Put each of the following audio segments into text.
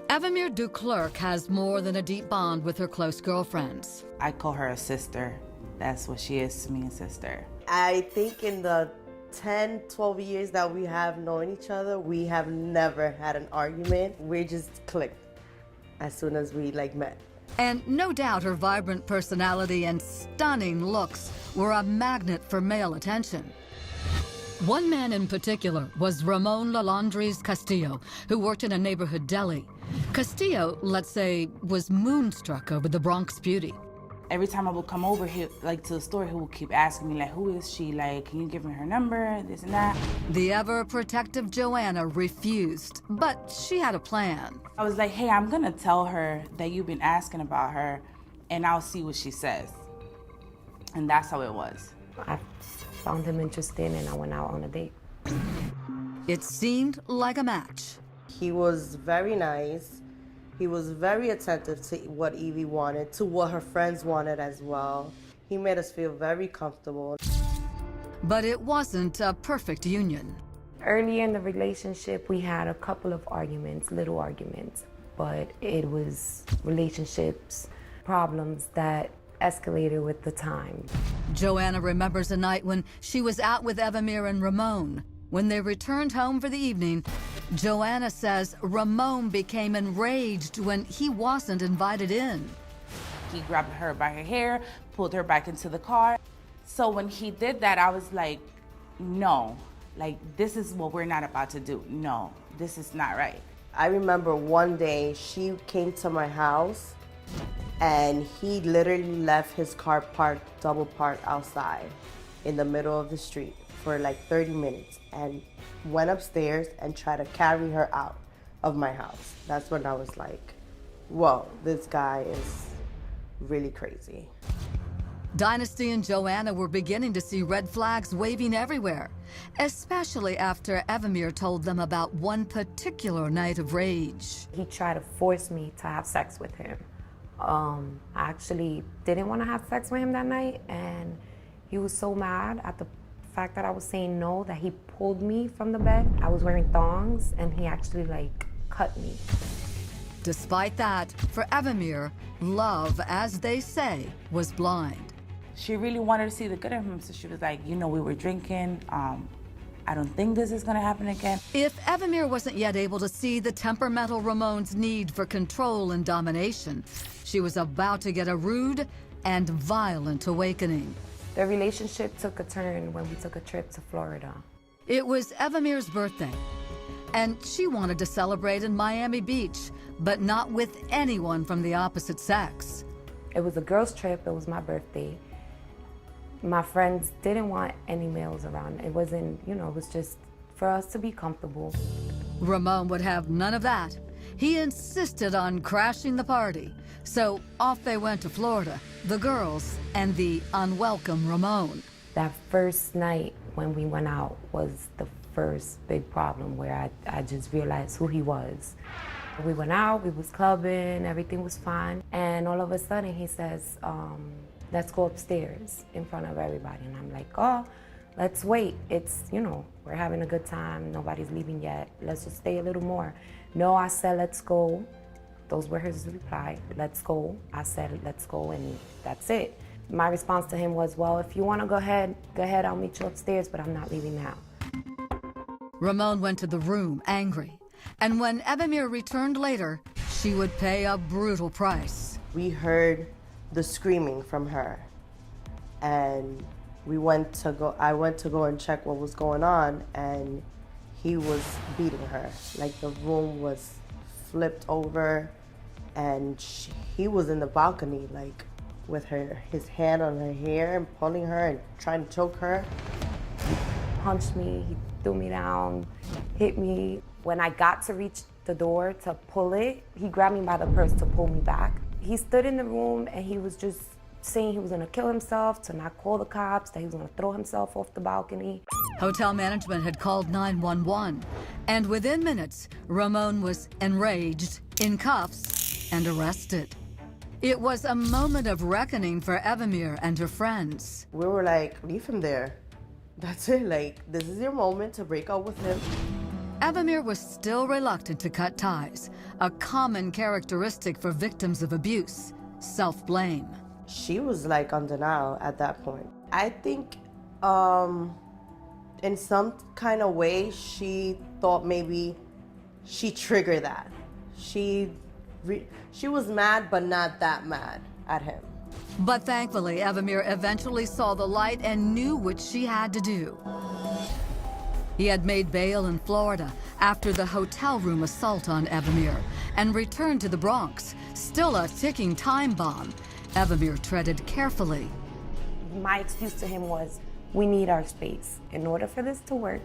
Evimer Duclerc has more than a deep bond with her close girlfriends. I call her a sister. That's what she is to me, a sister. I think in the 10, 12 years that we have known each other, we have never had an argument. We just clicked as soon as we met. And no doubt her vibrant personality and stunning looks were a magnet for male attention. One man in particular was Ramon Lalondriz-Castillo, who worked in a neighborhood deli. Castillo, let's say, was moonstruck over the Bronx beauty. Every time I would come over here, to the store, he would keep asking me, who is she? Can you give me her number? This and that. The ever-protective Joanna refused, but she had a plan. I was like, hey, I'm gonna tell her that you've been asking about her, and I'll see what she says. And that's how it was. I found him interesting, and I went out on a date. It seemed like a match. He was very nice. He was very attentive to what Evie wanted, to what her friends wanted as well. He made us feel very comfortable. But it wasn't a perfect union. Early in the relationship, we had a couple of arguments, little arguments, but it was relationships, problems that escalated with the time. Joanna remembers a night when she was out with Evimer and Ramon. When they returned home for the evening, Joanna says Ramon became enraged when he wasn't invited in. He grabbed her by her hair, pulled her back into the car. So when he did that, I was like, no, this is what we're not about to do. No, this is not right. I remember one day she came to my house and he literally left his car parked, double parked outside in the middle of the street for 30 minutes and went upstairs and tried to carry her out of my house. That's when I was like, whoa, this guy is really crazy. Dynasty and Joanna were beginning to see red flags waving everywhere, especially after Evimer told them about one particular night of rage. He tried to force me to have sex with him. I actually didn't want to have sex with him that night, and he was so mad at the fact that I was saying no that he pulled me from the bed. I was wearing thongs, and he actually cut me. Despite that, for Evimer, love, as they say, was blind. She really wanted to see the good in him, so she was like, we were drinking. I don't think this is gonna happen again. If Evimer wasn't yet able to see the temperamental Ramon's need for control and domination, she was about to get a rude and violent awakening. The relationship took a turn when we took a trip to Florida. It was Evimer's birthday, and she wanted to celebrate in Miami Beach, but not with anyone from the opposite sex. It was a girls' trip, it was my birthday. My friends didn't want any males around. It wasn't, it was just for us to be comfortable. Ramon would have none of that. He insisted on crashing the party. So off they went to Florida, the girls and the unwelcome Ramon. That first night when we went out was the first big problem where I just realized who he was. We went out, we was clubbing, everything was fine. And all of a sudden he says, let's go upstairs in front of everybody. And I'm like, oh, let's wait. It's, we're having a good time. Nobody's leaving yet. Let's just stay a little more. No, I said, let's go. Those were his reply, let's go. I said, let's go, and that's it. My response to him was, well, if you want to go ahead, I'll meet you upstairs, but I'm not leaving now. Ramon went to the room, angry. And when Evimer returned later, she would pay a brutal price. We heard the screaming from her, and I went to go and check what was going on, and he was beating her. The room was flipped over, and he was in the balcony, with his hand on her hair and pulling her and trying to choke her. He punched me, he threw me down, hit me. When I got to reach the door to pull it, he grabbed me by the purse to pull me back. He stood in the room and he was just saying he was gonna kill himself, to not call the cops, that he was gonna throw himself off the balcony. Hotel management had called 911, and within minutes, Ramon was enraged, in cuffs, and arrested. It was a moment of reckoning for Evimer and her friends. We were like, leave him there. That's it, this is your moment to break up with him. Evimer was still reluctant to cut ties, a common characteristic for victims of abuse, self-blame. She was like on denial at that point. I think in some kind of way she thought maybe she triggered that. She was mad, but not that mad at him. But thankfully, Evimer eventually saw the light and knew what she had to do. He had made bail in Florida after the hotel room assault on Evimer and returned to the Bronx, still a ticking time bomb. Evimer treaded carefully. My excuse to him was, we need our space in order for this to work.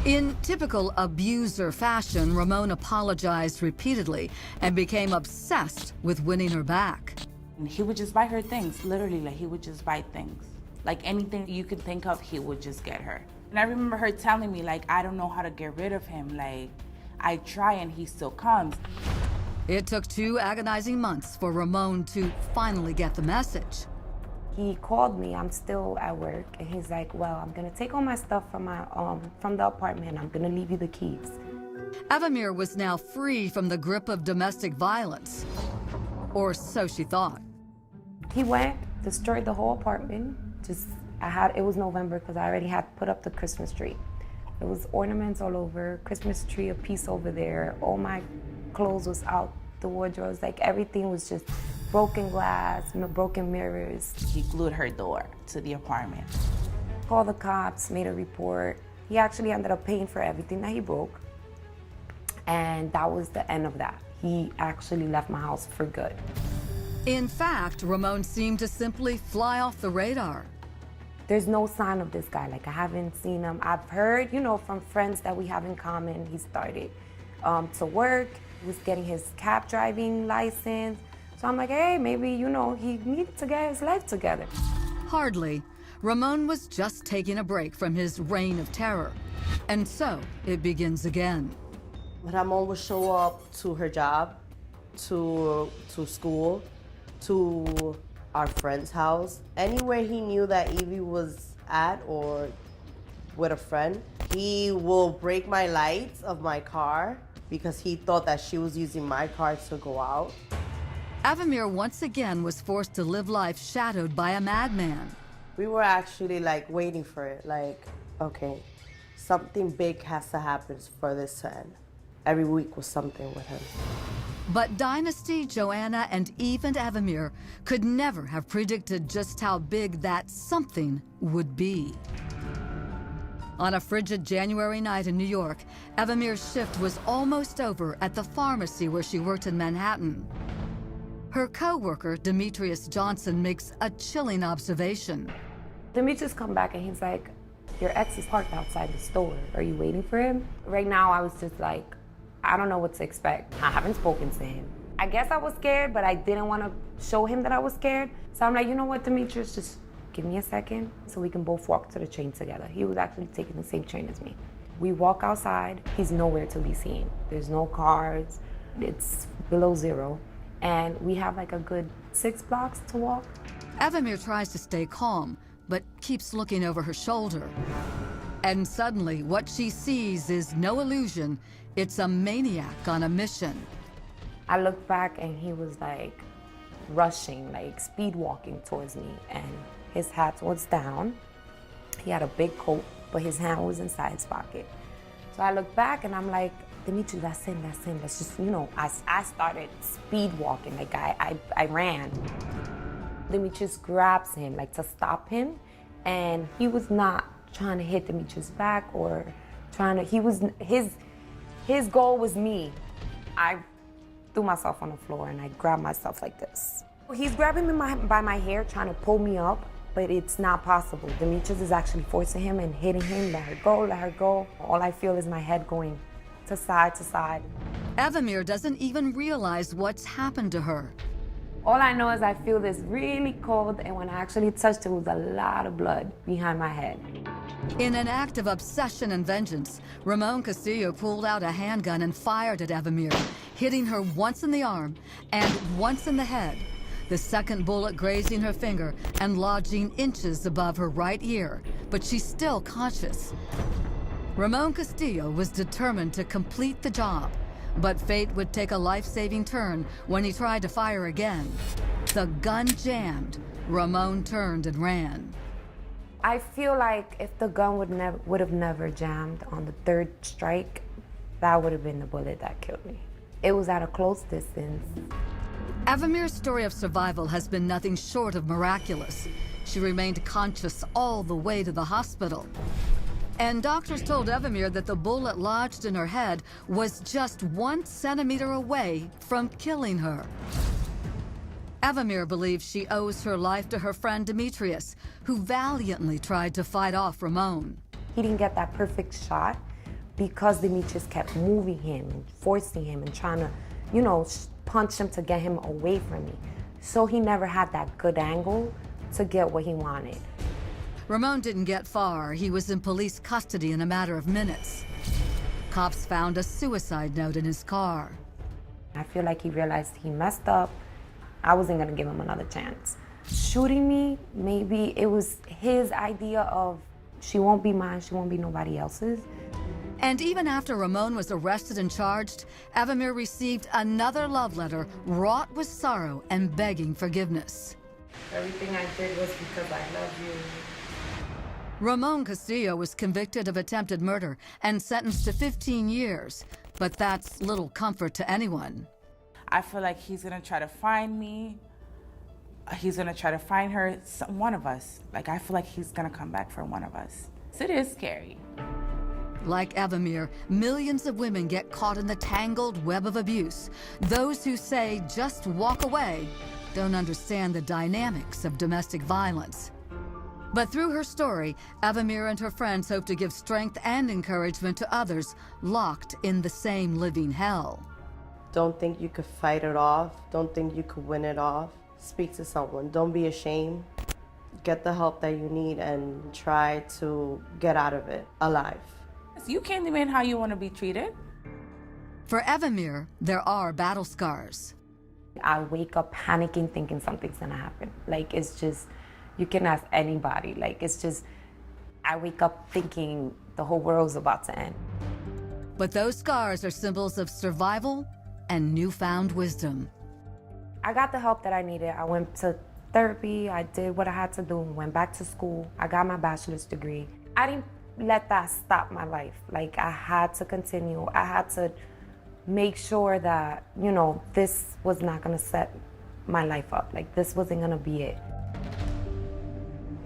In typical abuser fashion, Ramon apologized repeatedly and became obsessed with winning her back. And he would just buy her things, literally, like he would just buy things. Like anything you could think of, he would just get her. And I remember her telling me, like, I don't know how to get rid of him. Like, I try and he still comes. It took 2 agonizing months for Ramon to finally get the message. He called me, I'm still at work, and he's like, well, I'm gonna take all my stuff from the apartment, I'm gonna leave you the keys. Evimer was now free from the grip of domestic violence, or so she thought. He went, destroyed the whole apartment. It was November because I already had put up the Christmas tree. There was ornaments all over, Christmas tree, a piece over there. All my clothes was out the wardrobes, like everything was just broken glass, broken mirrors. He glued her door to the apartment. Called the cops, made a report. He actually ended up paying for everything that he broke. And that was the end of that. He actually left my house for good. In fact, Ramon seemed to simply fly off the radar. There's no sign of this guy. Like, I haven't seen him. I've heard, from friends that we have in common, he started to work. He was getting his cab driving license. So I'm like, hey, maybe, he needed to get his life together. Hardly. Ramon was just taking a break from his reign of terror. And so it begins again. Ramon would show up to her job, to school, to our friend's house. Anywhere he knew that Evie was at or with a friend, he will break my lights of my car because he thought that she was using my car to go out. Evimer once again was forced to live life shadowed by a madman. We were actually waiting for it, okay, something big has to happen for this to end. Every week was something with him. But Dynasty, Joanna, and even Evimer could never have predicted just how big that something would be. On a frigid January night in New York, Evimer's shift was almost over at the pharmacy where she worked in Manhattan. Her co-worker, Demetrius Johnson, makes a chilling observation. Demetrius come back and he's like, your ex is parked outside the store. Are you waiting for him? Right now, I was just like, I don't know what to expect. I haven't spoken to him. I guess I was scared, but I didn't want to show him that I was scared. So I'm like, you know what, Demetrius, just give me a second so we can both walk to the train together. He was actually taking the same train as me. We walk outside, he's nowhere to be seen. There's no cars, it's below zero. And we have a good 6 blocks to walk. Evimer tries to stay calm, but keeps looking over her shoulder. And suddenly, what she sees is no illusion. It's a maniac on a mission. I looked back and he was rushing, speed walking towards me. And his hat was down. He had a big coat, but his hand was inside his pocket. So I looked back and I'm like, Demetrius, that's him. That's just, I started speed walking, I ran. Demetrius grabs him, to stop him. And he was not trying to hit Demetrius back or his goal was me. I threw myself on the floor and I grabbed myself like this. He's grabbing me by my hair, trying to pull me up, but it's not possible. Demetrius is actually forcing him and hitting him, let her go, let her go. All I feel is my head going to side to side. Evimer doesn't even realize what's happened to her. All I know is I feel this really cold, and when I actually touched it, was a lot of blood behind my head. In an act of obsession and vengeance, Ramon Castillo pulled out a handgun and fired at Evimer, hitting her once in the arm and once in the head, the second bullet grazing her finger and lodging inches above her right ear, but she's still conscious. Ramon Castillo was determined to complete the job, but fate would take a life-saving turn when he tried to fire again. The gun jammed. Ramon turned and ran. I feel like if the gun would have never jammed on the third strike, that would have been the bullet that killed me. It was at a close distance. Evimer's story of survival has been nothing short of miraculous. She remained conscious all the way to the hospital. And doctors told Evimer that the bullet lodged in her head was just 1 centimeter away from killing her. Evimer believes she owes her life to her friend Demetrius, who valiantly tried to fight off Ramon. He didn't get that perfect shot because Demetrius kept moving him and forcing him and trying to, punch him to get him away from me. So he never had that good angle to get what he wanted. Ramon didn't get far. He was in police custody in a matter of minutes. Cops found a suicide note in his car. I feel like he realized he messed up. I wasn't gonna give him another chance. Shooting me, maybe it was his idea of, she won't be mine, she won't be nobody else's. And even after Ramon was arrested and charged, Evimer received another love letter wrought with sorrow and begging forgiveness. Everything I did was because I love you. Ramon Castillo was convicted of attempted murder and sentenced to 15 years, but that's little comfort to anyone. I feel like he's gonna try to find me. He's gonna try to find her, one of us. Like, I feel like he's gonna come back for one of us. So it is scary. Like Evimer, millions of women get caught in the tangled web of abuse. Those who say, just walk away, don't understand the dynamics of domestic violence. But through her story, Evimer and her friends hope to give strength and encouragement to others locked in the same living hell. Don't think you could fight it off. Don't think you could win it off. Speak to someone. Don't be ashamed. Get the help that you need and try to get out of it alive. You can't demand how you want to be treated. For Evimer, there are battle scars. I wake up panicking, thinking something's gonna happen. Like, it's just, you can ask anybody. Like, it's just, I wake up thinking the whole world's about to end. But those scars are symbols of survival and newfound wisdom. I got the help that I needed. I went to therapy, I did what I had to do, went back to school, I got my bachelor's degree. I didn't let that stop my life. Like, I had to continue. I had to make sure that, this was not gonna set my life up. Like, this wasn't gonna be it.